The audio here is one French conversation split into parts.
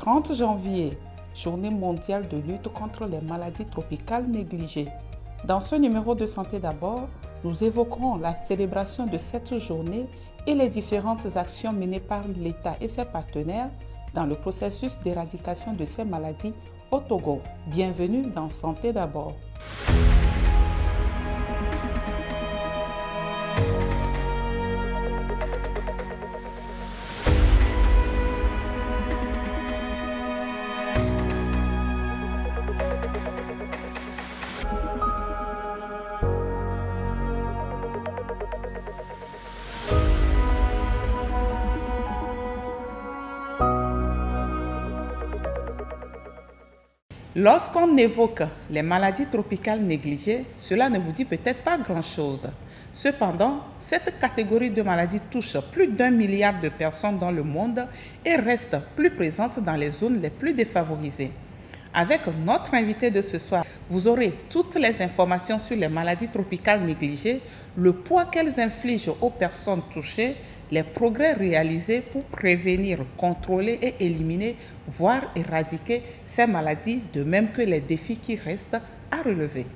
30 janvier, Journée mondiale de lutte contre les maladies tropicales négligées. Dans ce numéro de Santé d'abord, nous évoquerons la célébration de cette journée et les différentes actions menées par l'État et ses partenaires dans le processus d'éradication de ces maladies au Togo. Bienvenue dans Santé d'abord. Lorsqu'on évoque les maladies tropicales négligées, cela ne vous dit peut-être pas grand-chose. Cependant, cette catégorie de maladies touche plus d'1 milliard de personnes dans le monde et reste plus présente dans les zones les plus défavorisées. Avec notre invité de ce soir, vous aurez toutes les informations sur les maladies tropicales négligées, le poids qu'elles infligent aux personnes touchées, les progrès réalisés pour prévenir, contrôler et éliminer, voire éradiquer ces maladies, de même que les défis qui restent à relever.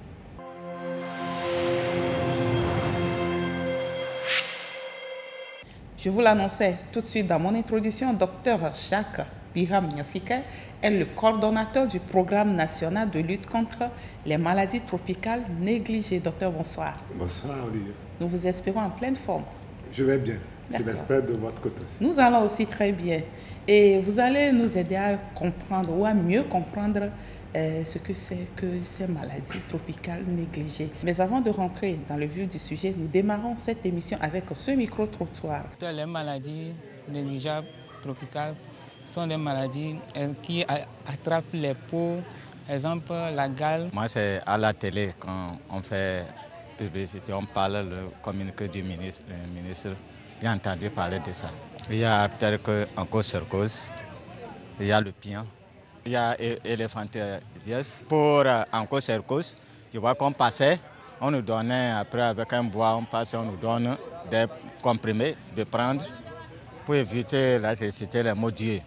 Je vous l'annonçais tout de suite dans mon introduction, Dr Jacques Biram Nyasike est le coordonnateur du programme national de lutte contre les maladies tropicales négligées. Docteur, bonsoir. Bonsoir, Olivier. Nous vous espérons en pleine forme. Je vais bien. Je l'espère de votre côté aussi. Nous allons aussi très bien. Et vous allez nous aider à comprendre ou à mieux comprendre ce que c'est que ces maladies tropicales négligées. Mais avant de rentrer dans le vif du sujet, nous démarrons cette émission avec ce micro-trottoir. Les maladies négligeables tropicales sont des maladies qui attrapent les peaux, par exemple la gale. Moi, c'est à la télé quand on fait publicité, on parle le communiqué du ministre. J'ai entendu parler de ça. Il y a peut-être onchocercose, il y a le pian, il y a éléphantiasis. Pour onchocercose, je vois qu'on passait, on nous donnait, après avec un bois, on passait, on nous donne des comprimés de prendre pour éviter la cécité, les maux d'yeux.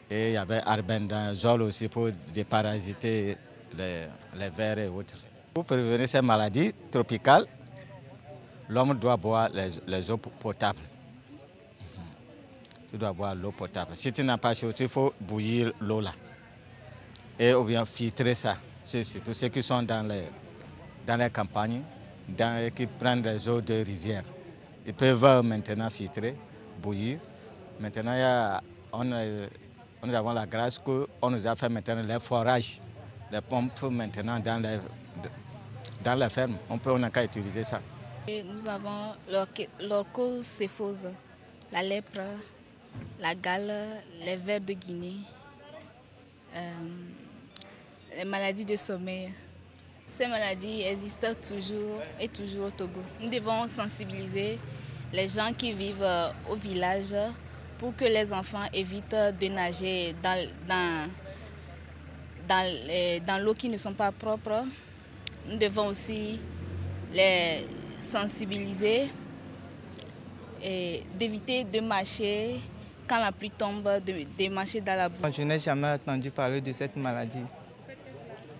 Et il y avait arbendazole aussi pour déparasiter les vers et autres. Pour prévenir ces maladies tropicales, l'homme doit boire les eaux potables. Tu dois boire l'eau potable. Si tu n'as pas chaud, il faut bouillir l'eau là. Et ou bien filtrer ça. C'est tous ceux qui sont dans les campagnes, qui prennent les eaux de rivière. Ils peuvent maintenant filtrer, bouillir. Maintenant, nous avons la grâce qu'on nous a fait maintenant les forages, les pompes maintenant dans les fermes. On n'a qu'à utiliser ça. Et nous avons l'orchocéphose, la lèpre, la gale, les vers de Guinée, les maladies de sommeil. Ces maladies existent toujours au Togo. Nous devons sensibiliser les gens qui vivent au village pour que les enfants évitent de nager dans l'eau qui ne sont pas propres. Nous devons aussi les sensibiliser et d'éviter de marcher quand la pluie tombe, de marcher dans la boue. Je n'ai jamais entendu parler de cette maladie.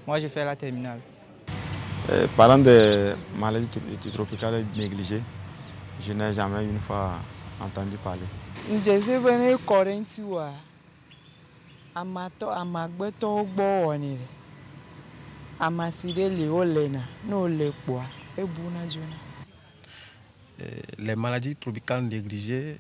Moi, je fais la terminale. Parlant des maladies tropicales négligées, je n'ai jamais une fois entendu parler. Je suis venu à Corinthia. Amagbeto Gbowoni. Amasire Léolena. No Lekwa. Les maladies tropicales négligées,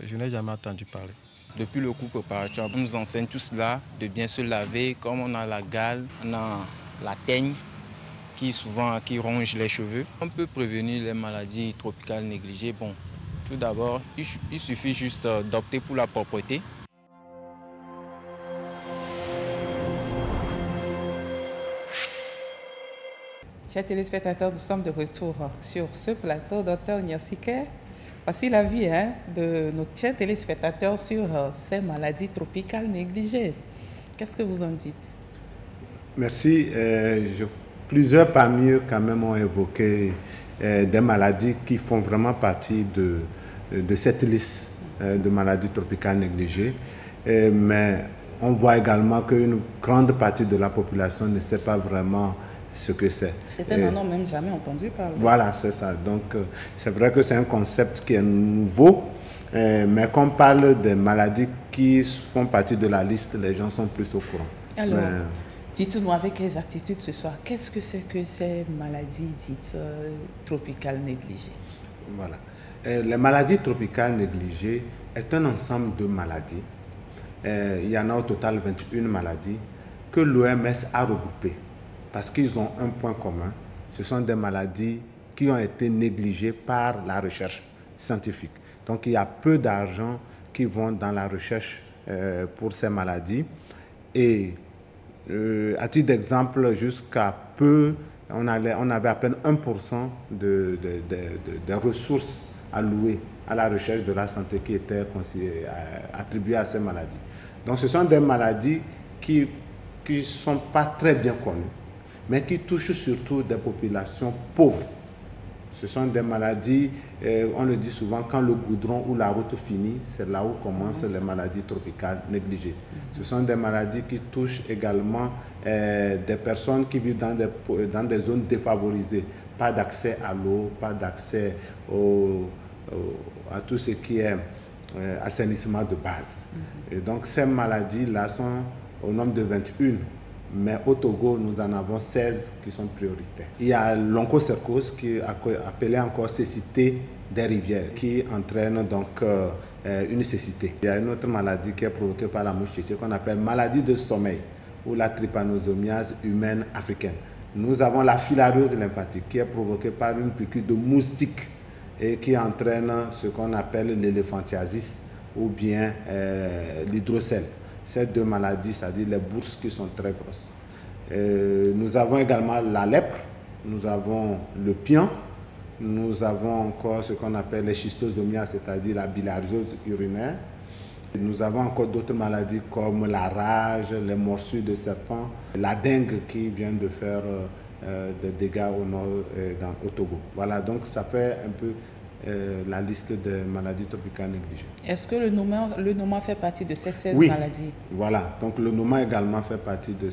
je n'ai jamais entendu parler. Depuis le cours préparatoire, on nous enseigne tout cela, de bien se laver, comme on a la gale, on a la teigne qui ronge les cheveux. On peut prévenir les maladies tropicales négligées. Bon, tout d'abord, il suffit juste d'opter pour la propreté. Chers téléspectateurs, nous sommes de retour sur ce plateau. Dr Nyasike, voici l'avis de nos chers téléspectateurs sur ces maladies tropicales négligées. Qu'est-ce que vous en dites? Merci. Plusieurs parmi eux quand même ont évoqué des maladies qui font vraiment partie de cette liste de maladies tropicales négligées. Mais on voit également qu'une grande partie de la population ne sait pas vraiment ce que c'est. Certains n'en ont même jamais entendu parler. Voilà, c'est ça. Donc, c'est vrai que c'est un concept qui est nouveau, mais quand on parle des maladies qui font partie de la liste, les gens sont plus au courant. Alors, dites-nous avec exactitude ce soir, qu'est-ce que c'est que ces maladies dites tropicales négligées? Voilà. Les maladies tropicales négligées est un ensemble de maladies. Il y en a au total 21 maladies que l'OMS a regroupées parce qu'ils ont un point commun. Ce sont des maladies qui ont été négligées par la recherche scientifique. Donc, il y a peu d'argent qui vont dans la recherche pour ces maladies. Et à titre d'exemple, jusqu'à peu, on avait à peine 1% des ressources allouées à la recherche de la santé qui étaient attribuées à ces maladies. Donc, ce sont des maladies qui ne sont pas très bien connues, mais qui touchent surtout des populations pauvres. Ce sont des maladies, on le dit souvent, quand le goudron ou la route finit, c'est là où commencent les maladies tropicales négligées. Ce sont des maladies qui touchent également des personnes qui vivent dans des zones défavorisées. Pas d'accès à l'eau, pas d'accès à tout ce qui est assainissement de base. Et donc ces maladies-là sont au nombre de 21. Mais au Togo, nous en avons 16 qui sont prioritaires. Il y a l'onchocercose, qui est appelée encore cécité des rivières, qui entraîne donc une cécité. Il y a une autre maladie qui est provoquée par la mouche tchétché qu'on appelle maladie de sommeil ou la trypanosomiase humaine africaine. Nous avons la filariose lymphatique qui est provoquée par une piqûre de moustique et qui entraîne ce qu'on appelle l'éléphantiasis ou bien l'hydrocèle. Ces deux maladies, c'est-à-dire les bourses qui sont très grosses. Nous avons également la lèpre, nous avons le pian, nous avons encore ce qu'on appelle les schistosomiases, c'est-à-dire la bilharzose urinaire. Nous avons encore d'autres maladies comme la rage, les morsures de serpent, la dengue qui vient de faire des dégâts au nord au Togo. Voilà, donc ça fait un peu la liste des maladies tropicales négligées. Est-ce que le Noma fait partie de ces 16 maladies? Voilà, donc le Noma également fait partie de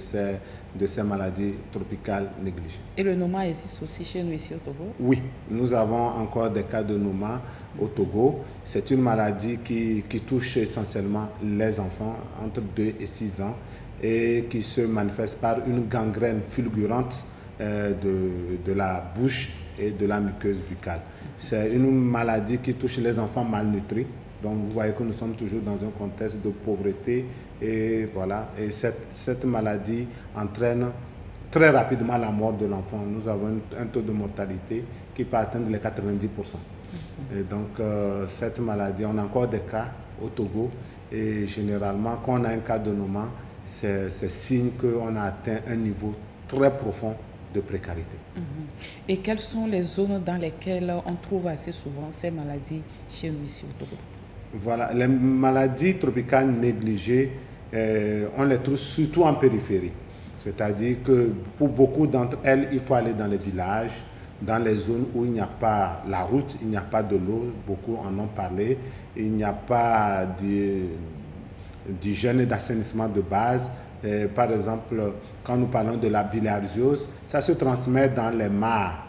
ces maladies tropicales négligées. Et le Noma existe aussi chez nous ici au Togo? Oui, nous avons encore des cas de Noma au Togo. C'est une maladie qui touche essentiellement les enfants entre 2 et 6 ans et qui se manifeste par une gangrène fulgurante de la bouche et de la muqueuse buccale. C'est une maladie qui touche les enfants malnutris. Donc vous voyez que nous sommes toujours dans un contexte de pauvreté et voilà. Et cette maladie entraîne très rapidement la mort de l'enfant. Nous avons un taux de mortalité qui peut atteindre les 90%. Et donc cette maladie, on a encore des cas au Togo et généralement quand on a un cas de Noma, c'est signe qu'on a atteint un niveau très profond de précarité. Et quelles sont les zones dans lesquelles on trouve assez souvent ces maladies chez nous ici au Togo? Voilà, les maladies tropicales négligées, on les trouve surtout en périphérie. C'est-à-dire que pour beaucoup d'entre elles, il faut aller dans les villages, dans les zones où il n'y a pas la route, il n'y a pas de l'eau, beaucoup en ont parlé, il n'y a pas d'hygiène et d'assainissement de base. Par exemple, quand nous parlons de la bilharziose, ça se transmet dans les mares.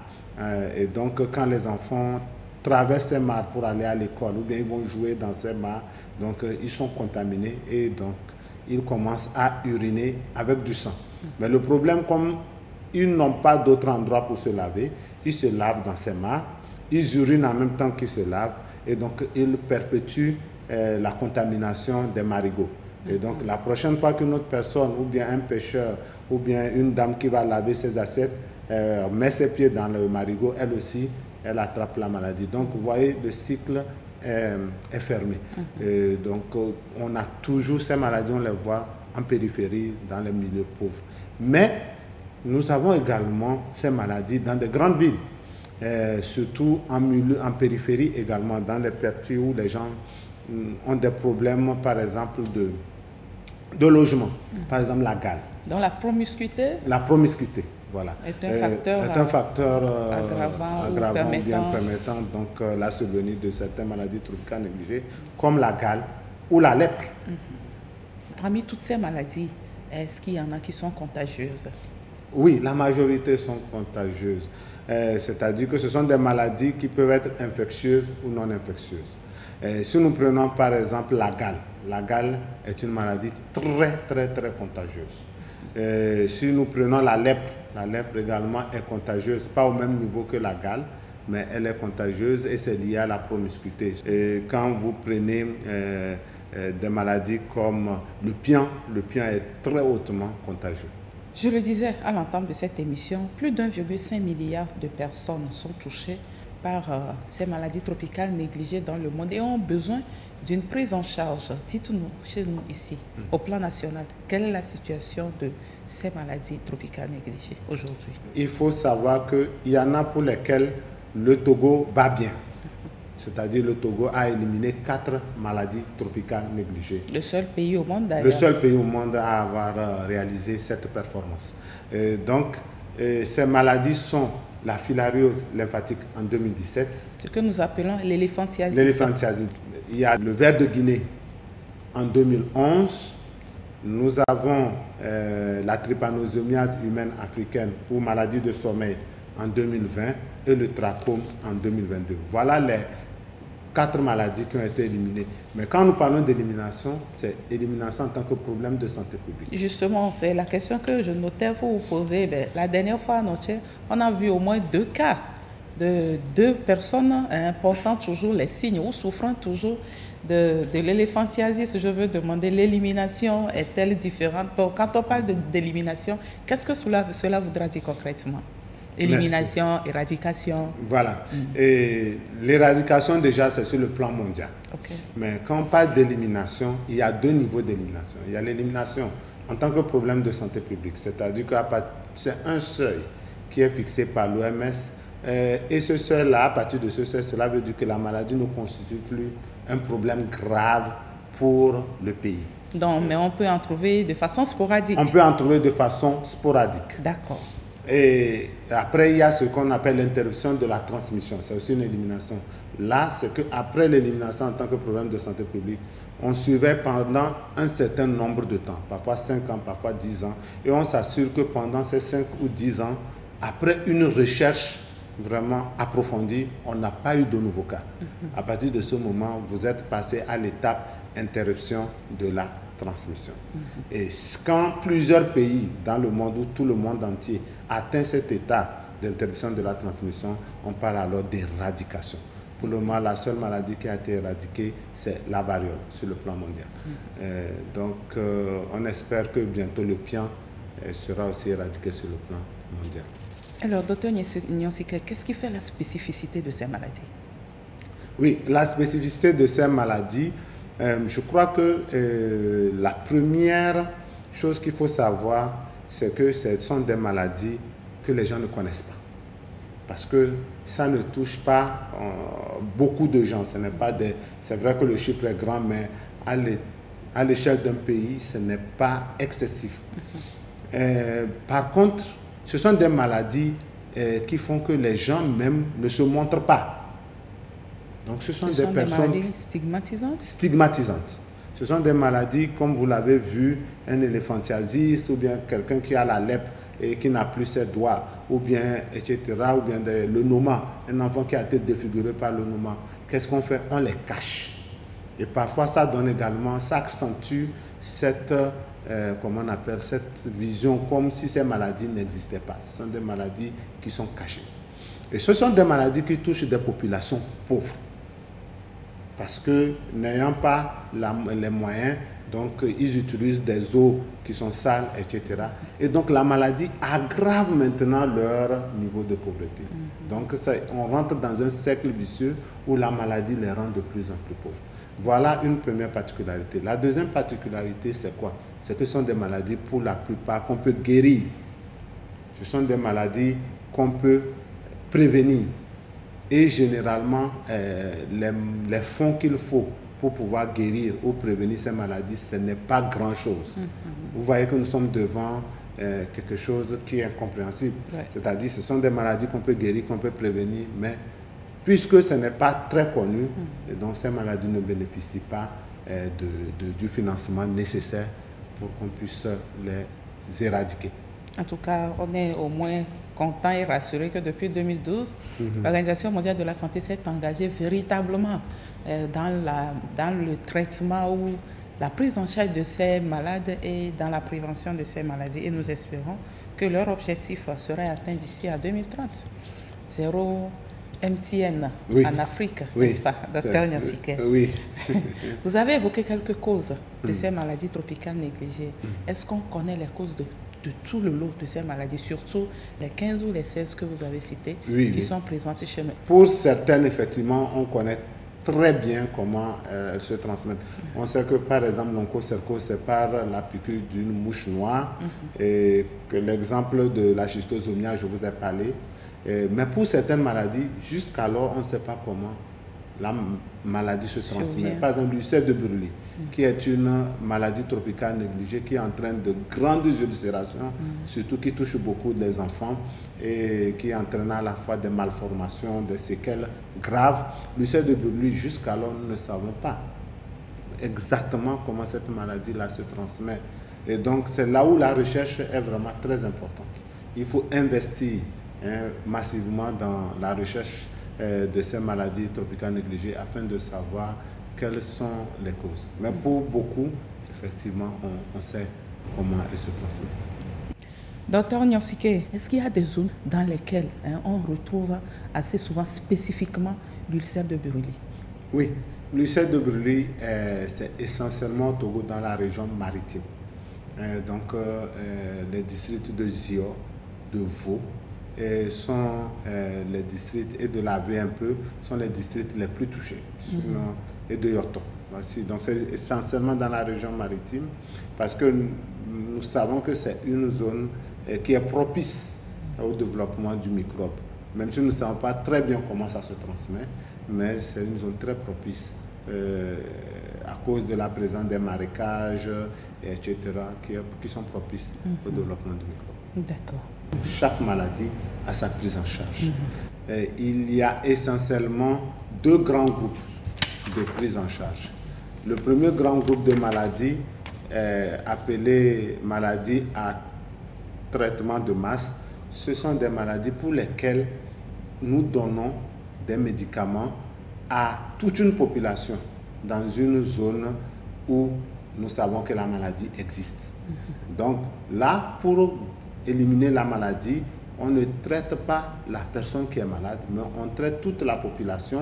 Et donc, quand les enfants traversent ces mares pour aller à l'école, ou bien ils vont jouer dans ces mares, donc ils sont contaminés et donc ils commencent à uriner avec du sang. Mais le problème, comme ils n'ont pas d'autre endroit pour se laver, ils se lavent dans ces mares, ils urinent en même temps qu'ils se lavent et donc ils perpétuent la contamination des marigots. Et donc, la prochaine fois qu'une autre personne, ou bien un pêcheur, ou bien une dame qui va laver ses assiettes, met ses pieds dans le marigot, elle aussi, elle attrape la maladie. Donc, vous voyez, le cycle est fermé. Et donc, on a toujours ces maladies, on les voit en périphérie, dans les milieux pauvres. Mais, nous avons également ces maladies dans de grandes villes, surtout en périphérie également, dans les quartiers où les gens ont des problèmes, par exemple, de logement. Par exemple, la gale. Donc la promiscuité? La promiscuité, voilà. Est un facteur aggravant ou bien permettant donc, la survenue de certaines maladies tropicales négligées, comme la gale ou la lèpre. parmi toutes ces maladies, est-ce qu'il y en a qui sont contagieuses? Oui, la majorité sont contagieuses. C'est-à-dire que ce sont des maladies qui peuvent être infectieuses ou non infectieuses. Si nous prenons par exemple la gale est une maladie très contagieuse. Si nous prenons la lèpre également est contagieuse, pas au même niveau que la gale, mais elle est contagieuse et c'est lié à la promiscuité. Et quand vous prenez des maladies comme le pian est très hautement contagieux. Je le disais à l'entame de cette émission, plus d'1,5 milliard de personnes sont touchées par ces maladies tropicales négligées dans le monde et ont besoin d'une prise en charge. Dites-nous, chez nous ici, au plan national, quelle est la situation de ces maladies tropicales négligées aujourd'hui? Il faut savoir qu'il y en a pour lesquelles le Togo va bien. C'est-à-dire le Togo a éliminé 4 maladies tropicales négligées. Le seul pays au monde d'ailleurs. Le seul pays au monde à avoir réalisé cette performance. Ces maladies sont la filariose lymphatique en 2017. Ce que nous appelons l'éléphantiasis. L'éléphantiasis. Il y a le ver de Guinée en 2011. Nous avons la trypanosomiase humaine africaine ou maladie de sommeil en 2020 et le trachome en 2022. Voilà les 4 maladies qui ont été éliminées. Mais quand nous parlons d'élimination, c'est élimination en tant que problème de santé publique. Justement, c'est la question que je notais pour vous poser. La dernière fois à Noche, on a vu au moins 2 cas de 2 personnes portant toujours les signes ou souffrant toujours de l'éléphantiasis. Je veux demander, l'élimination est-elle différente? Bon, quand on parle d'élimination, qu'est-ce que cela voudra dire concrètement? Élimination, merci. Éradication. Voilà. Et l'éradication, déjà, c'est sur le plan mondial. Okay. Mais quand on parle d'élimination, il y a 2 niveaux d'élimination. Il y a l'élimination en tant que problème de santé publique, c'est-à-dire que c'est un seuil qui est fixé par l'OMS. Et ce seuil-là, à partir de ce seuil, cela veut dire que la maladie ne constitue plus un problème grave pour le pays. Donc, mais on peut en trouver de façon sporadique. On peut en trouver de façon sporadique. D'accord. Et après, il y a ce qu'on appelle l'interruption de la transmission. C'est aussi une élimination. Là, c'est qu'après l'élimination en tant que problème de santé publique, on surveille pendant un certain nombre de temps, parfois 5 ans, parfois 10 ans, et on s'assure que pendant ces 5 ou 10 ans, après une recherche vraiment approfondie, on n'a pas eu de nouveaux cas. À partir de ce moment, vous êtes passé à l'étape interruption de la transmission. Et quand plusieurs pays dans le monde, ou tout le monde entier, atteint cet état d'interruption de la transmission, on parle alors d'éradication. Pour le moment, la seule maladie qui a été éradiquée, c'est la variole sur le plan mondial. On espère que bientôt le pian sera aussi éradiqué sur le plan mondial. Alors, docteur Nyonsike, qu'est-ce qui fait la spécificité de ces maladies? Oui, la spécificité de ces maladies, je crois que la première chose qu'il faut savoir, c'est que ce sont des maladies que les gens ne connaissent pas. Parce que ça ne touche pas beaucoup de gens. C'est vrai que le chiffre est grand, mais à l'échelle d'un pays, ce n'est pas excessif. Par contre, ce sont des maladies qui font que les gens même ne se montrent pas. Donc ce sont des maladies stigmatisantes? Stigmatisantes. Ce sont des maladies, comme vous l'avez vu, un éléphantiasis, ou bien quelqu'un qui a la lèpre et qui n'a plus ses doigts, ou bien, etc., ou bien le noma, un enfant qui a été défiguré par le noma. Qu'est-ce qu'on fait? On les cache. Et parfois, ça donne également, ça accentue cette, comment on appelle, cette vision comme si ces maladies n'existaient pas. Ce sont des maladies qui sont cachées. Et ce sont des maladies qui touchent des populations pauvres. Parce que n'ayant pas les moyens, donc ils utilisent des eaux qui sont sales, etc. Et donc la maladie aggrave maintenant leur niveau de pauvreté. Donc on rentre dans un cercle vicieux où la maladie les rend de plus en plus pauvres. Voilà une première particularité. La deuxième particularité, c'est quoi? C'est que ce sont des maladies pour la plupart qu'on peut guérir. Ce sont des maladies qu'on peut prévenir. Et généralement, les fonds qu'il faut pour pouvoir guérir ou prévenir ces maladies, ce n'est pas grand-chose. Vous voyez que nous sommes devant quelque chose qui est incompréhensible. Ouais. C'est-à-dire que ce sont des maladies qu'on peut guérir, qu'on peut prévenir, mais puisque ce n'est pas très connu, et donc ces maladies ne bénéficient pas du financement nécessaire pour qu'on puisse les éradiquer. En tout cas, on est au moins content et rassuré que depuis 2012, l'Organisation mondiale de la santé s'est engagée véritablement dans le traitement ou la prise en charge de ces malades et dans la prévention de ces maladies. Et nous espérons que leur objectif serait atteint d'ici à 2030. Zéro MCN en Afrique, n'est-ce pas, Dr Nyansike? Oui. Vous avez évoqué quelques causes de ces maladies tropicales négligées. Est-ce qu'on connaît les causes de tout le lot de ces maladies, surtout les 15 ou les 16 que vous avez cités, qui sont présentes chez nous? Pour certaines, effectivement, on connaît très bien comment elles se transmettent. On sait que, par exemple, l'onchocercose, c'est par la piqûre d'une mouche noire, et que l'exemple de la schistosomia, je vous ai parlé. Mais pour certaines maladies, jusqu'alors, on ne sait pas comment la maladie se transmet. Par exemple, l'ulcère de Burley, qui est une maladie tropicale négligée, qui entraîne de grandes ulcérations, surtout qui touche beaucoup les enfants et qui entraîne à la fois des malformations, des séquelles graves. L'ulcère de Burley, jusqu'alors, nous ne savons pas exactement comment cette maladie-là se transmet. Et donc, c'est là où la recherche est vraiment très importante. Il faut investir massivement dans la recherche de ces maladies tropicales négligées afin de savoir quelles sont les causes. Mais pour beaucoup, effectivement, on sait comment elles se transmettent. Docteur Nyansike, est-ce qu'il y a des zones dans lesquelles on retrouve assez souvent spécifiquement l'ulcère de Burley? Oui, l'ulcère de Burley, c'est essentiellement au Togo, dans la région maritime. Donc, les districts de Zio, de Vaud, sont les districts, et de la V un peu, sont les districts les plus touchés, et de Yorton. Voici. Donc c'est essentiellement dans la région maritime, parce que nous savons que c'est une zone qui est propice au développement du microbe. Même si nous ne savons pas très bien comment ça se transmet, mais c'est une zone très propice à cause de la présence des marécages, etc., qui sont propices au développement du microbe. D'accord. Chaque maladie a sa prise en charge. Il y a essentiellement deux grands groupes de prise en charge. Le premier grand groupe de maladies, appelé maladies à traitement de masse, ce sont des maladies pour lesquelles nous donnons des médicaments à toute une population dans une zone où nous savons que la maladie existe. Donc là, pour éliminer la maladie, on ne traite pas la personne qui est malade, mais on traite toute la population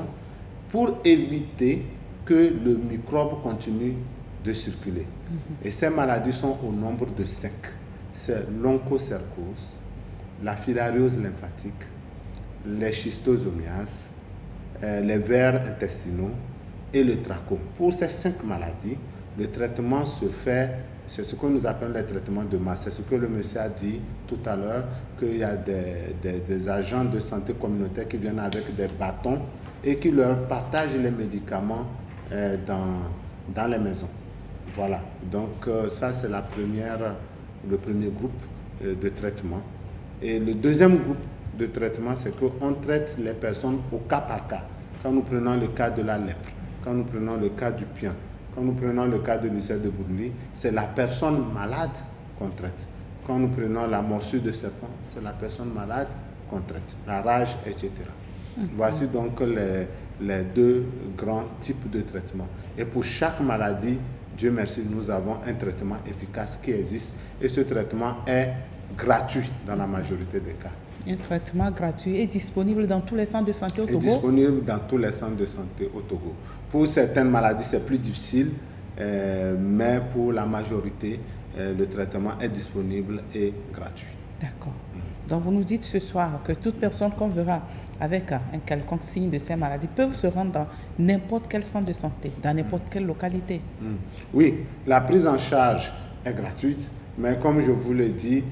pour éviter que le microbe continue de circuler. Et ces maladies sont au nombre de 5. C'est l'onchocercose, la filariose lymphatique, les schistosomiases, les vers intestinaux et le trachome. Pour ces 5 maladies, le traitement se fait. C'est ce que nous appelons les traitements de masse. C'est ce que le monsieur a dit tout à l'heure, qu'il y a des agents de santé communautaire qui viennent avec des bâtons et qui leur partagent les médicaments dans les maisons. Voilà. Donc ça, c'est le premier groupe de traitement. Et le deuxième groupe de traitement, c'est qu'on traite les personnes au cas par cas. Quand nous prenons le cas de la lèpre, quand nous prenons le cas du pian, quand nous prenons le cas de l'ulcère de Burley, c'est la personne malade qu'on traite. Quand nous prenons la morsure de serpent, c'est la personne malade qu'on traite. La rage, etc. Voici donc les deux grands types de traitements. Et pour chaque maladie, Dieu merci, nous avons un traitement efficace qui existe. Et ce traitement est gratuit dans la majorité des cas. Un traitement gratuit est disponible dans tous les centres de santé au Togo? Est disponible dans tous les centres de santé au Togo. Pour certaines maladies, c'est plus difficile, mais pour la majorité, le traitement est disponible et gratuit. D'accord. Donc vous nous dites ce soir que toute personne qu'on verra avec un quelconque signe de ces maladies peut se rendre dans n'importe quel centre de santé, dans n'importe quelle localité. Oui, la prise en charge est gratuite, mais comme je vous l'ai dit,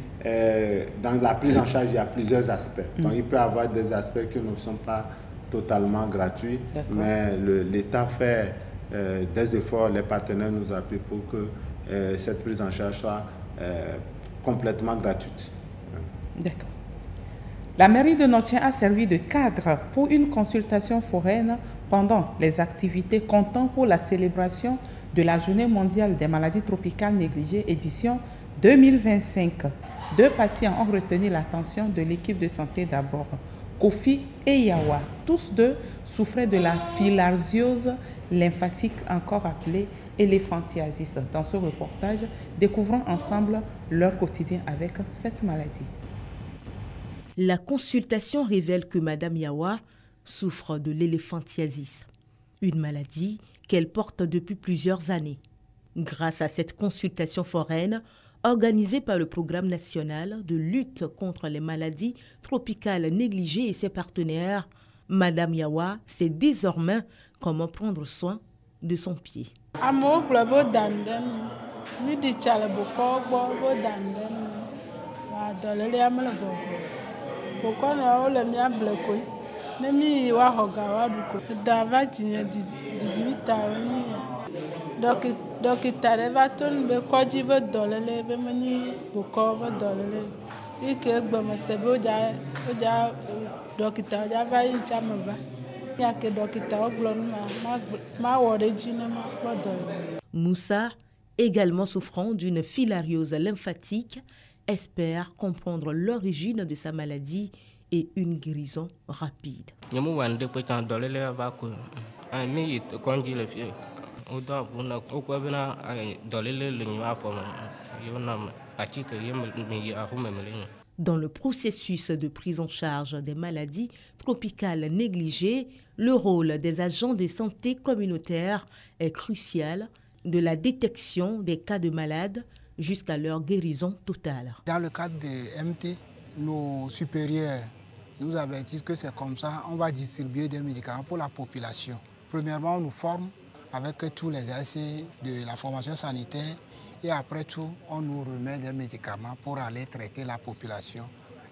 dans la prise en charge, il y a plusieurs aspects. Donc il peut y avoir des aspects qui ne sont pas totalement gratuits, mais l'État fait des efforts, les partenaires nous appuient pour que cette prise en charge soit complètement gratuite. D'accord. La mairie de Nontchien a servi de cadre pour une consultation foraine pendant les activités comptant pour la célébration de la Journée mondiale des maladies tropicales négligées édition 2025. 2 patients ont retenu l'attention de l'équipe de santé d'abord. Kofi et Yawa, tous deux souffraient de la filariose lymphatique, encore appelée éléphantiasis. Dans ce reportage, découvrons ensemble leur quotidien avec cette maladie. La consultation révèle que Madame Yawa souffre de l'éléphantiasis, une maladie qu'elle porte depuis plusieurs années. Grâce à cette consultation foraine, organisée par le Programme national de lutte contre les maladies tropicales négligées et ses partenaires, Madame Yawa sait désormais comment prendre soin de son pied. Moussa, également souffrant d'une filariose lymphatique, espère comprendre l'origine de sa maladie et une guérison rapide. Dans le processus de prise en charge des maladies tropicales négligées, le rôle des agents de santé communautaire est crucial, de la détection des cas de malades jusqu'à leur guérison totale. Dans le cadre des MT, nos supérieurs nous avertissent que c'est comme ça, on va distribuer des médicaments pour la population. Premièrement, on nous forme avec tous les essais de la formation sanitaire et après tout, on nous remet des médicaments pour aller traiter la population.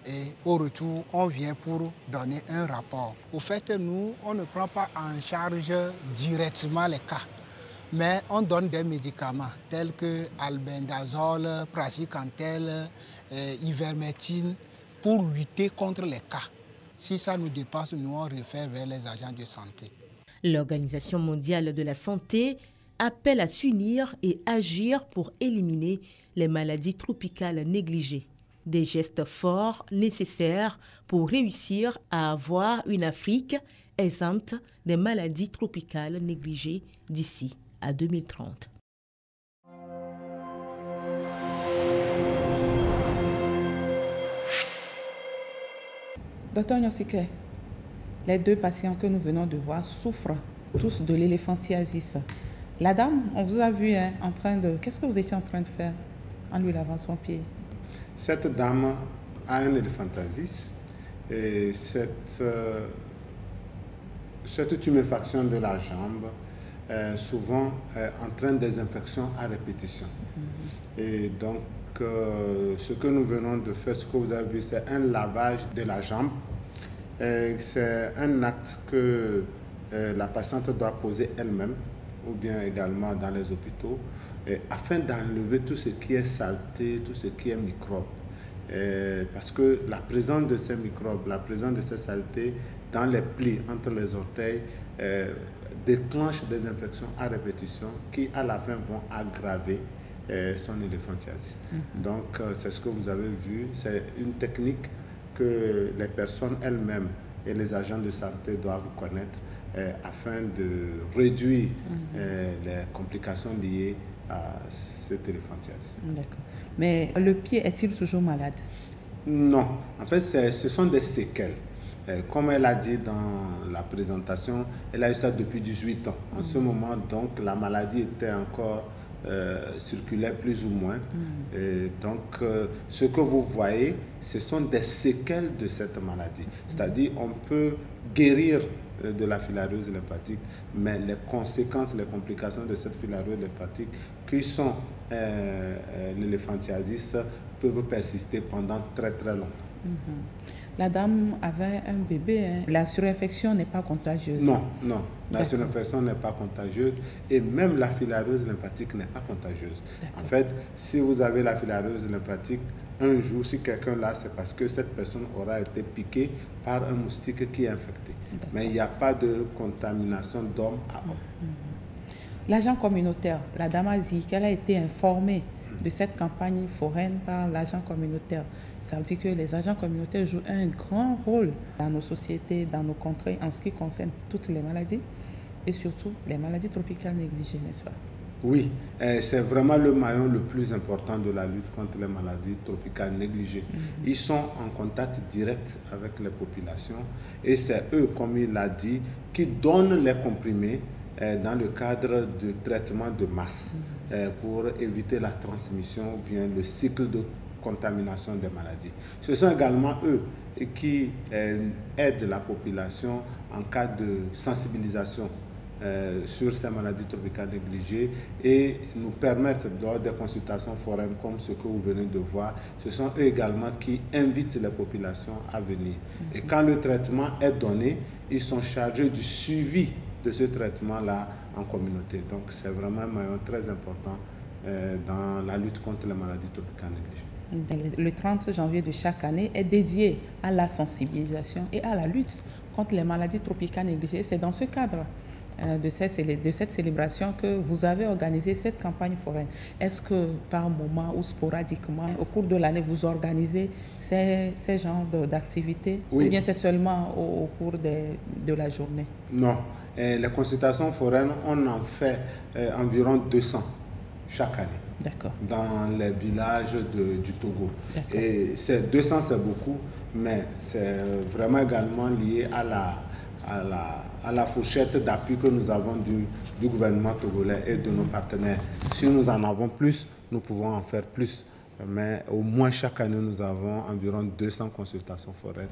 Et au retour, on vient pour donner un rapport. Au fait, nous, on ne prend pas en charge directement les cas, mais on donne des médicaments tels que albendazole, praziquantel, ivermectine pour lutter contre les cas. Si ça nous dépasse, nous on réfère vers les agents de santé. L'Organisation mondiale de la santé appelle à s'unir et agir pour éliminer les maladies tropicales négligées. Des gestes forts nécessaires pour réussir à avoir une Afrique exempte des maladies tropicales négligées d'ici à 2030. Docteur Nyosike, les 2 patients que nous venons de voir souffrent tous de l'éléphantiasis. La dame, on vous a vu en train de... Qu'est-ce que vous étiez en train de faire en lui lavant son pied? Cette dame a un éléphantiasis et cette tuméfaction de la jambe souvent entraîne des infections à répétition. Et donc, ce que nous venons de faire, ce que vous avez vu, c'est un lavage de la jambe. C'est un acte que la patiente doit poser elle-même ou bien également dans les hôpitaux afin d'enlever tout ce qui est saleté, tout ce qui est microbes. Parce que la présence de ces microbes, la présence de ces saletés dans les plis entre les orteils déclenche des infections à répétition qui à la fin vont aggraver son éléphantiasis. Donc c'est ce que vous avez vu, c'est une technique que les personnes elles-mêmes et les agents de santé doivent connaître afin de réduire les complications liées à cet éléphantiasis. D'accord. Mais le pied est-il toujours malade? Non. En fait, ce sont des séquelles. Comme elle a dit dans la présentation, elle a eu ça depuis 18 ans. En ce moment, donc, la maladie était encore circulaire plus ou moins. Et donc, ce que vous voyez, ce sont des séquelles de cette maladie. C'est-à-dire, on peut guérir de la filariose lymphatique, mais les conséquences, les complications de cette filariose lymphatique, qui sont l'éléphantiasis, peuvent persister pendant très très longtemps. La dame avait un bébé. La surinfection n'est pas contagieuse? Non, non. La surinfection n'est pas contagieuse et même la filariose lymphatique n'est pas contagieuse. En fait, si vous avez la filariose lymphatique, un jour, si quelqu'un l'a, c'est parce que cette personne aura été piquée par un moustique qui est infecté. Mais il n'y a pas de contamination d'homme à homme. L'agent communautaire, la dame a dit qu'elle a été informée de cette campagne foraine par l'agent communautaire. Ça veut dire que les agents communautaires jouent un grand rôle dans nos sociétés, dans nos contrées, en ce qui concerne toutes les maladies et surtout les maladies tropicales négligées, n'est-ce pas? Oui, c'est vraiment le maillon le plus important de la lutte contre les maladies tropicales négligées. Ils sont en contact direct avec les populations et c'est eux, comme il l'a dit, qui donnent les comprimés dans le cadre de traitement de masse pour éviter la transmission ou bien le cycle de contamination des maladies. Ce sont également eux qui aident la population en cas de sensibilisation sur ces maladies tropicales négligées et nous permettent lors des consultations foraines comme ce que vous venez de voir, ce sont eux également qui invitent les populations à venir. Et quand le traitement est donné, ils sont chargés du suivi de ce traitement-là en communauté. Donc c'est vraiment un maillon très important dans la lutte contre les maladies tropicales négligées. Le 30 janvier de chaque année est dédié à la sensibilisation et à la lutte contre les maladies tropicales négligées. C'est dans ce cadre de cette célébration que vous avez organisé cette campagne foraine. Est-ce que par moment ou sporadiquement, au cours de l'année, vous organisez ces genres d'activités? Oui. Ou bien c'est seulement au cours de la journée? Non. Les consultations foraines, on en fait environ 200 chaque année. D'accord. Dans les villages du Togo. Et ces 200, c'est beaucoup, mais c'est vraiment également lié à la fourchette d'appui que nous avons du gouvernement togolais et de nos partenaires. Si nous en avons plus, nous pouvons en faire plus. Mais au moins chaque année, nous avons environ 200 consultations foraines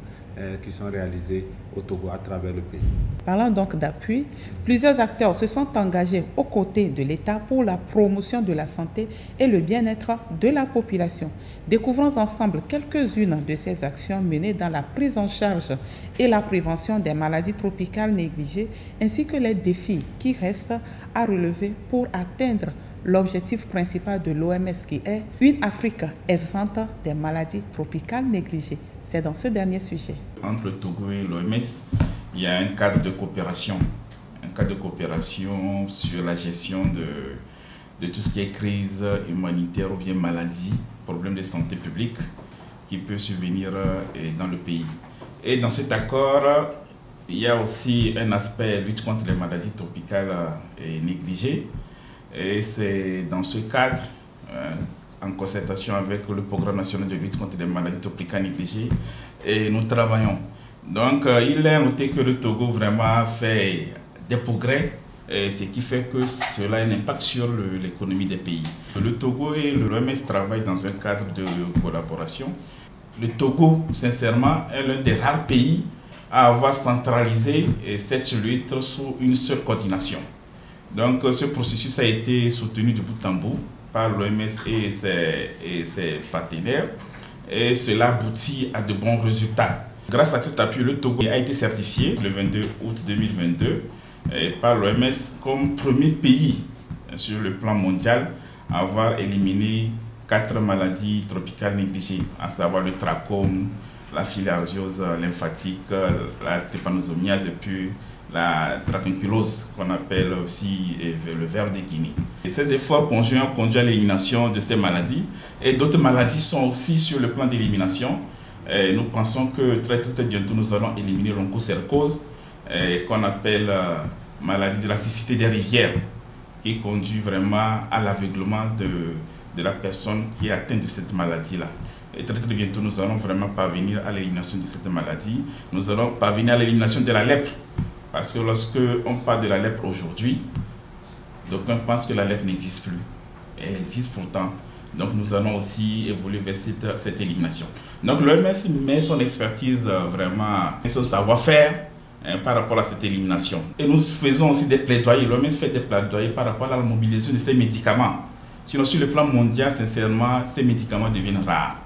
qui sont réalisées au Togo à travers le pays. Parlant donc d'appui, plusieurs acteurs se sont engagés aux côtés de l'État pour la promotion de la santé et le bien-être de la population. Découvrons ensemble quelques-unes de ces actions menées dans la prise en charge et la prévention des maladies tropicales négligées, ainsi que les défis qui restent à relever pour atteindre l'objectif principal de l'OMS qui est une Afrique exempte des maladies tropicales négligées. C'est dans ce dernier sujet. Entre le Togo et l'OMS, il y a un cadre de coopération. Un cadre de coopération sur la gestion de tout ce qui est crise humanitaire ou bien maladie, problème de santé publique qui peut survenir dans le pays. Et dans cet accord, il y a aussi un aspect lutte contre les maladies tropicales négligées. Et c'est dans ce cadre, en concertation avec le Programme national de lutte contre les maladies tropicales négligées, et nous travaillons. Donc, il est noté que le Togo vraiment fait des progrès, ce qui fait que cela a un impact sur l'économie des pays. Le Togo et l'OMS travaillent dans un cadre de collaboration. Le Togo, sincèrement, est l'un des rares pays à avoir centralisé cette lutte sous une seule coordination. Donc ce processus a été soutenu de bout en bout par l'OMS et ses partenaires et cela aboutit à de bons résultats. Grâce à cet appui, le Togo a été certifié le 22 août 2022 par l'OMS comme premier pays sur le plan mondial à avoir éliminé 4 maladies tropicales négligées, à savoir le trachome, la filariose lymphatique, la trypanosomiase et puis la dracunculose, qu'on appelle aussi le ver de Guinée. Et ces efforts conjoints ont conduit à l'élimination de ces maladies. Et d'autres maladies sont aussi sur le plan d'élimination. Nous pensons que très bientôt, nous allons éliminer l'onchocercose, qu'on appelle maladie de la cécité des rivières, qui conduit vraiment à l'aveuglement de la personne qui est atteinte de cette maladie-là. Et très bientôt, nous allons vraiment parvenir à l'élimination de cette maladie. Nous allons parvenir à l'élimination de la lèpre. Parce que lorsque on parle de la lèpre aujourd'hui, d'aucuns pensent que la lèpre n'existe plus. Elle existe pourtant. Donc nous allons aussi évoluer vers cette élimination. Donc l'OMS met son expertise vraiment, et son savoir-faire par rapport à cette élimination. Et nous faisons aussi des plaidoyers. L'OMS fait des plaidoyers par rapport à la mobilisation de ces médicaments. Sinon, sur le plan mondial, sincèrement, ces médicaments deviennent rares.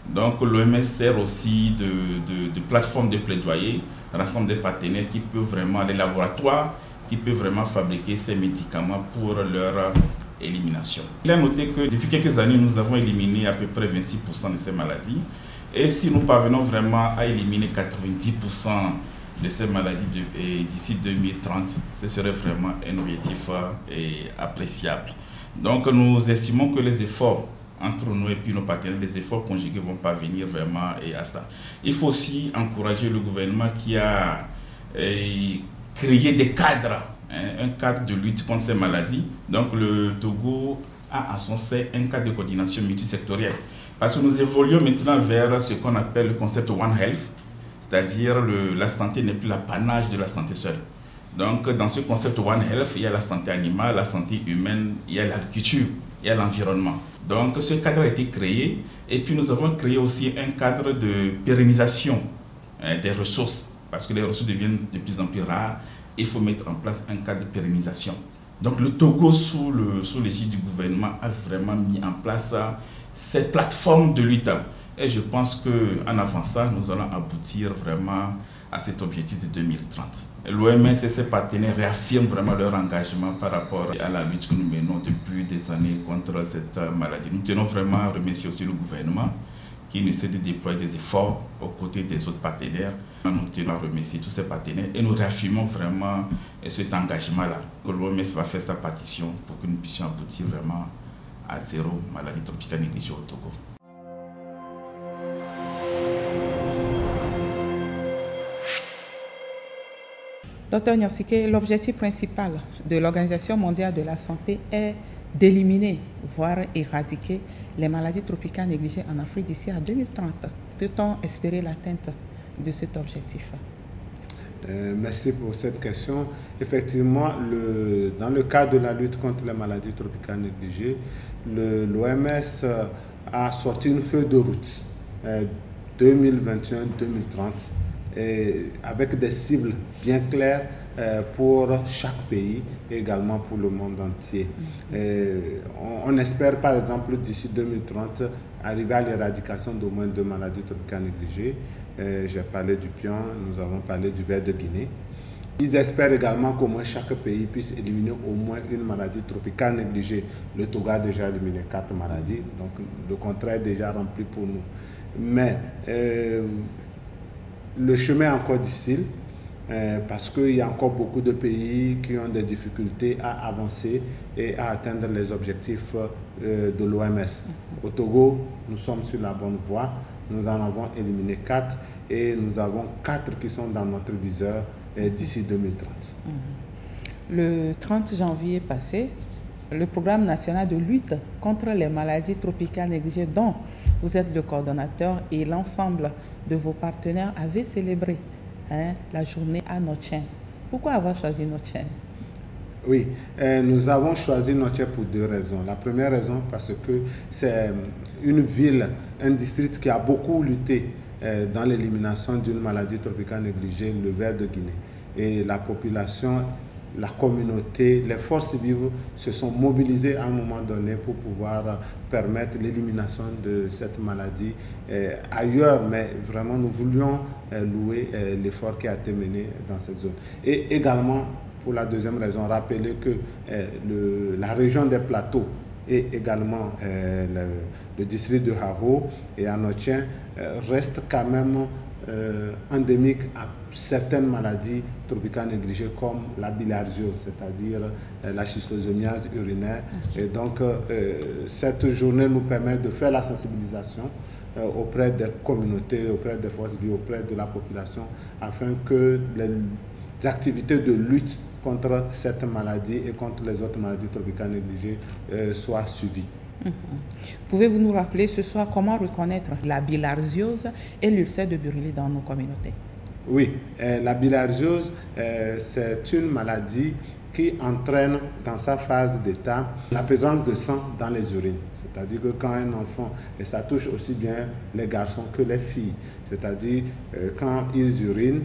Donc l'OMS sert aussi de plateforme de plaidoyer, rassemble des partenaires qui peuvent vraiment, les laboratoires, qui peuvent vraiment fabriquer ces médicaments pour leur élimination. Il est noté que depuis quelques années, nous avons éliminé à peu près 26% de ces maladies. Et si nous parvenons vraiment à éliminer 90% de ces maladies d'ici 2030. Ce serait vraiment un objectif appréciable. Donc nous estimons que les efforts entre nous et puis nos partenaires, les efforts conjugués vont parvenir vraiment à ça. Il faut aussi encourager le gouvernement qui a créé des cadres, un cadre de lutte contre ces maladies. Donc le Togo a à son sein un cadre de coordination multisectorielle. Parce que nous évoluons maintenant vers ce qu'on appelle le concept One Health, c'est-à-dire la santé n'est plus l'apanage de la santé seule. Donc dans ce concept One Health, il y a la santé animale, la santé humaine, il y a l'agriculture, il y a l'environnement. Donc ce cadre a été créé et puis nous avons créé aussi un cadre de pérennisation des ressources parce que les ressources deviennent de plus en plus rares. Il faut mettre en place un cadre de pérennisation. Donc le Togo, sous l'égide du gouvernement, a vraiment mis en place cette plateforme de lutte. Et je pense qu'en avançant, nous allons aboutir vraiment à cet objectif de 2030. L'OMS et ses partenaires réaffirment vraiment leur engagement par rapport à la lutte que nous menons depuis des années contre cette maladie. Nous tenons vraiment à remercier aussi le gouvernement qui essaie de déployer des efforts aux côtés des autres partenaires. Nous tenons à remercier tous ces partenaires et nous réaffirmons vraiment cet engagement-là. Que l'OMS va faire sa partition pour que nous puissions aboutir vraiment à zéro maladie tropicale négligée au Togo. Dr Nyorsike, l'objectif principal de l'Organisation mondiale de la santé est d'éliminer, voire éradiquer les maladies tropicales négligées en Afrique d'ici à 2030. Peut-on espérer l'atteinte de cet objectif? Merci pour cette question. Effectivement, dans le cadre de la lutte contre les maladies tropicales négligées, l'OMS a sorti une feuille de route 2021-2030 avec des cibles bien claires pour chaque pays et également pour le monde entier. On espère par exemple d'ici 2030 arriver à l'éradication d'au moins 2 maladies tropicales négligées. J'ai parlé du pion, nous avons parlé du ver de Guinée. Ils espèrent également qu'au moins chaque pays puisse éliminer au moins une maladie tropicale négligée. Le Togo a déjà éliminé 4 maladies, donc le contrat est déjà rempli pour nous. Mais le chemin est encore difficile parce qu'il y a encore beaucoup de pays qui ont des difficultés à avancer et à atteindre les objectifs de l'OMS. Au Togo, nous sommes sur la bonne voie. Nous en avons éliminé 4 et nous avons 4 qui sont dans notre viseur d'ici 2030. Le 30 janvier passé, le programme national de lutte contre les maladies tropicales négligées dont vous êtes le coordonnateur et l'ensemble de vos partenaires avaient célébré la journée à Notchen. Pourquoi avoir choisi Notchen? Oui, nous avons choisi Notchen pour 2 raisons. La première raison, parce que c'est une ville, un district qui a beaucoup lutté dans l'élimination d'une maladie tropicale négligée, le ver de Guinée. Et la population, la communauté, les forces vives se sont mobilisées à un moment donné pour pouvoir permettre l'élimination de cette maladie ailleurs. Mais vraiment, nous voulions louer l'effort qui a été mené dans cette zone. Et également, pour la deuxième raison, rappeler que la région des plateaux et également le district de Haro et Anotchen reste quand même endémique à certaines maladies tropicales négligées comme la bilharziose, c'est-à-dire la schistosomiase urinaire. Et donc cette journée nous permet de faire la sensibilisation auprès des communautés, auprès des forces vives, auprès de la population, afin que les activités de lutte contre cette maladie et contre les autres maladies tropicales négligées soient suivies. Pouvez-vous nous rappeler ce soir comment reconnaître la bilharziose et l'ulcère de Buruli dans nos communautés? Oui, la bilharziose, c'est une maladie qui entraîne dans sa phase d'état la présence de sang dans les urines. C'est-à-dire que quand un enfant, et ça touche aussi bien les garçons que les filles, c'est-à-dire quand ils urinent,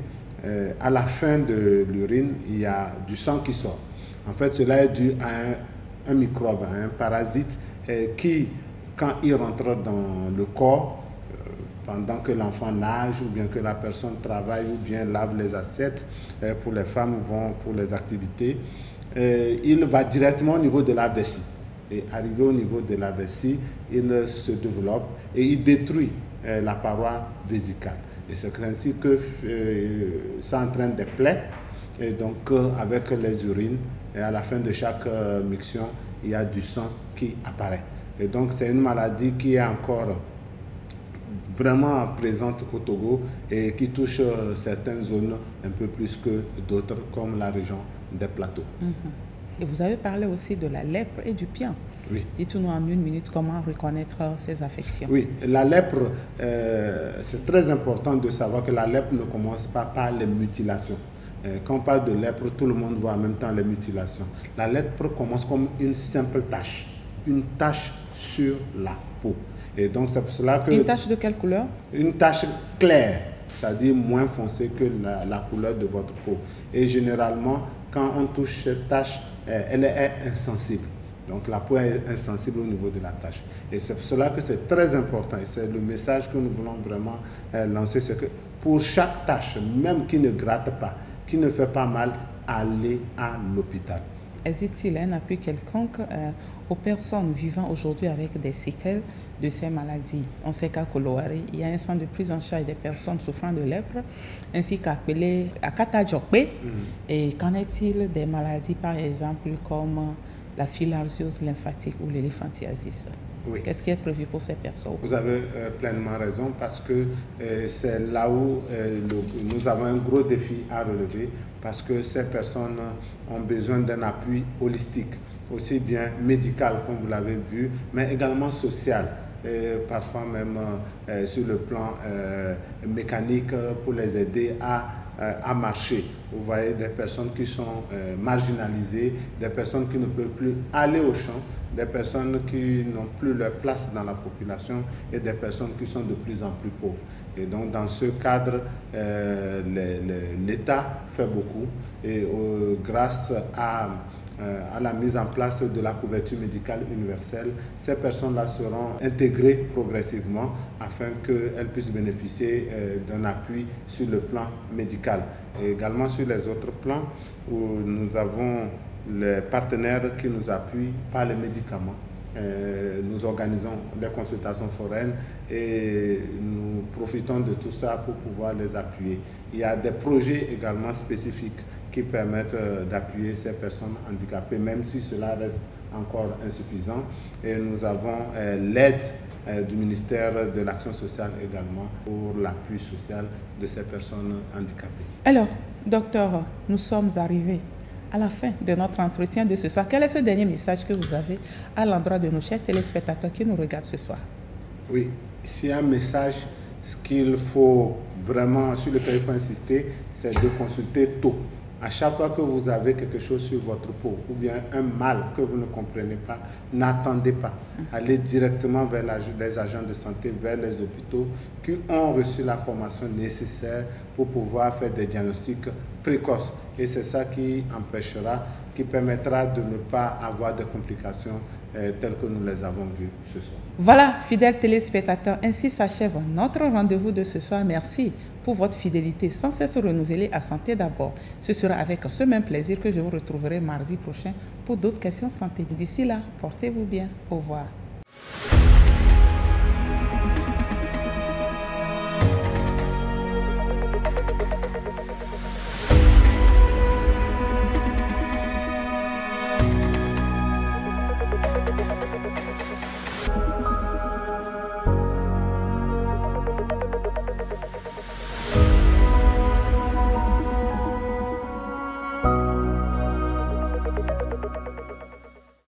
à la fin de l'urine, il y a du sang qui sort. En fait, cela est dû à un microbe, à un parasite qui, quand il rentre dans le corps, pendant que l'enfant nage ou bien que la personne travaille ou bien lave les assiettes, pour les femmes vont pour les activités, il va directement au niveau de la vessie. Et arrivé au niveau de la vessie, il se développe et il détruit la paroi vésicale. Et c'est ainsi que ça entraîne des plaies. Et donc, avec les urines, et à la fin de chaque miction, il y a du sang qui apparaît. Et donc, c'est une maladie qui est encore vraiment présente au Togo et qui touche certaines zones un peu plus que d'autres, comme la région des plateaux. Et vous avez parlé aussi de la lèpre et du pian. Oui. Dites-nous en une minute comment reconnaître ces affections. Oui, la lèpre, c'est très important de savoir que la lèpre ne commence pas par les mutilations. Quand on parle de lèpre, tout le monde voit en même temps les mutilations. La lèpre commence comme une simple tache sur la peau. Et donc c'est pour cela que... Une tache de quelle couleur? Une tache claire, c'est-à-dire moins foncée que la couleur de votre peau. Et généralement, quand on touche cette tache, elle est insensible. Donc la peau est insensible au niveau de la tache. Et c'est pour cela que c'est très important. Et c'est le message que nous voulons vraiment lancer, c'est que pour chaque tache, même qui ne gratte pas, qui ne fait pas mal, allez à l'hôpital. Existe-t-il un appui quelconque aux personnes vivant aujourd'hui avec des séquelles de ces maladies? On sait qu'à Kolowari, il y a un centre de prise en charge des personnes souffrant de lèpre, ainsi qu'à Katadjokbe. Et qu'en est-il des maladies, par exemple, comme la filariose lymphatique ou l'éléphantiasis? Oui. Qu'est-ce qui est prévu pour ces personnes? Vous avez pleinement raison, parce que c'est là où nous avons un gros défi à relever, parce que ces personnes ont besoin d'un appui holistique, aussi bien médical, comme vous l'avez vu, mais également social, et parfois même sur le plan mécanique, pour les aider à marcher. Vous voyez des personnes qui sont marginalisées, des personnes qui ne peuvent plus aller au champ, des personnes qui n'ont plus leur place dans la population et des personnes qui sont de plus en plus pauvres. Et donc dans ce cadre, l'État fait beaucoup et grâce à la mise en place de la couverture médicale universelle, ces personnes-là seront intégrées progressivement afin qu'elles puissent bénéficier d'un appui sur le plan médical. Et également sur les autres plans où nous avons les partenaires qui nous appuient par les médicaments. Nous organisons des consultations foraines et nous profitons de tout ça pour pouvoir les appuyer. Il y a des projets également spécifiques qui permettent d'appuyer ces personnes handicapées, même si cela reste encore insuffisant. Et nous avons l'aide du ministère de l'Action sociale également pour l'appui social de ces personnes handicapées. Alors, docteur, nous sommes arrivés à la fin de notre entretien de ce soir. Quel est ce dernier message que vous avez à l'endroit de nos chers téléspectateurs qui nous regardent ce soir? Oui, s'il y a un message, ce qu'il faut vraiment, sur lequel il faut insister, c'est de consulter tôt. À chaque fois que vous avez quelque chose sur votre peau ou bien un mal que vous ne comprenez pas, n'attendez pas. Allez directement vers les agents de santé, vers les hôpitaux qui ont reçu la formation nécessaire pour pouvoir faire des diagnostics précoces. Et c'est ça qui empêchera, qui permettra de ne pas avoir de complications telles que nous les avons vues ce soir. Voilà, fidèles téléspectateurs, ainsi s'achève notre rendez-vous de ce soir. Merci pour votre fidélité sans cesse renouvelée à Santé d'abord. Ce sera avec ce même plaisir que je vous retrouverai mardi prochain pour d'autres questions santé. D'ici là, portez-vous bien. Au revoir.